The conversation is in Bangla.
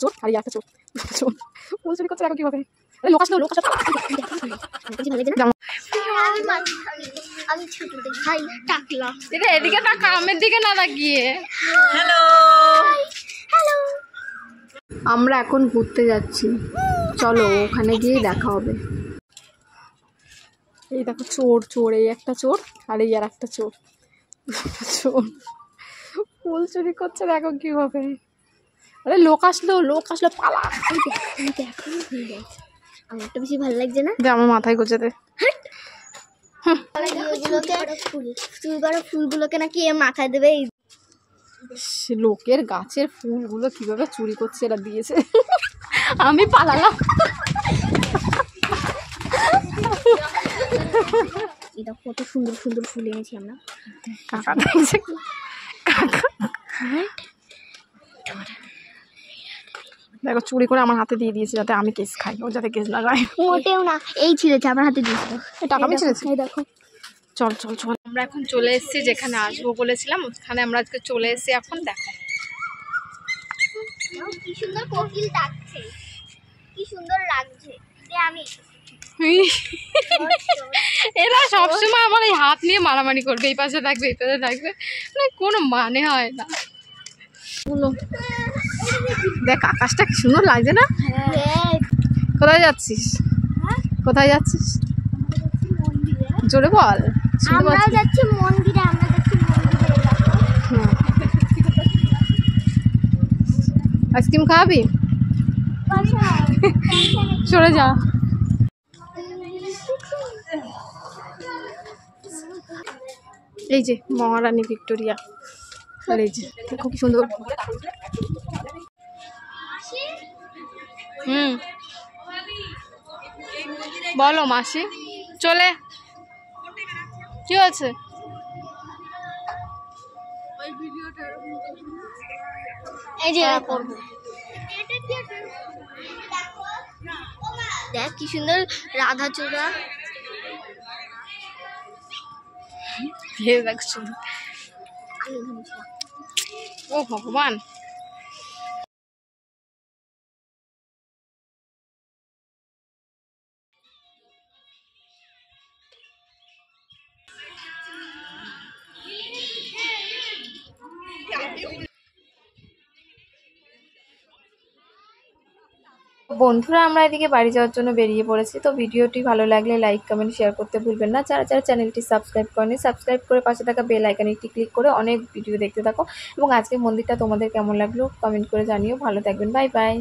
চোর আর একটা চোর চোর ফুল চুরি করছে এখন কিভাবে লোক আসলো এদিকে তাকা আমের দিকে না তাকিয়ে হ্যালো হ্যালো আমরা এখন ঘুরতে যাচ্ছি চলো ওখানে গিয়ে দেখা হবে এই দেখো চোর চোর এই একটা চোর আর এই আর একটা চোর চোর ফুল চুরি করছে দেখো কিভাবে আরে লোক আসলো পালা আমার তো বেশি ভালো লাগছে না যে আমার মাথায় গোছাতে ফুলগুলোকে নাকি মাথায় দেবে লোকের গাছের ফুলগুলো কিভাবে চুরি করছে এরা দিয়েছে আমি পালালাম এটা কত সুন্দর সুন্দর ফুল এনেছি আমরা কাকা দেখছে দেখো চুরি করে আমার হাতে দিয়ে দিয়েছে যাতে আমি কেস খাই ও যাতে কেস না খাই মোটেও না এই ছিঁড়েছে আমার হাতে দিয়েছিল টাকা আমি ছিঁড়েছি দেখো চল চল চল আমরা এখন চলে এসেছি যেখানে আসবো বলেছিলাম ওখানে আমরা আজকে চলে এসেছি এখন দেখো কি সুন্দর কোকিল ডাকছে কি সুন্দর লাগছে যে আমি এরা সবসময় আমার এই হাত নিয়ে মারামারি করবে এই পাশে থাকবে এই পাশে থাকবে কোনো মানে হয় না দেখ আকাশটা কি সুন্দর লাগছে না কোথায় যাচ্ছিস কোথায় যাচ্ছিস জোরে বল আমরা যাচ্ছি মন্দিরে আইসক্রিম খাওয়াবি সরে যা এই যে মহারানী ভিক্টোরিয়া আর এই যে দেখো কি সুন্দর বলো মাসি চলে কি হয়েছে এই যে দেখ কি সুন্দর রাধা চূড়া দেখ সুন্দর ও ভগবান বন্ধুরা আমরা এদিকে বাড়ি যাওয়ার জন্য বেরিয়ে পড়েছি তো ভিডিওটি ভালো লাগলে লাইক কমেন্ট শেয়ার করতে ভুলবেন না যারা যারা চ্যানেলটি সাবস্ক্রাইব করেনি সাবস্ক্রাইব করে পাশে থাকা বেল আইকনটি ক্লিক করে অনেক ভিডিও দেখতে থাকো এবং আজকে মন্দিরটা তোমাদের কেমন লাগলো কমেন্ট করে জানিও ভালো থাকবেন বাই বাই।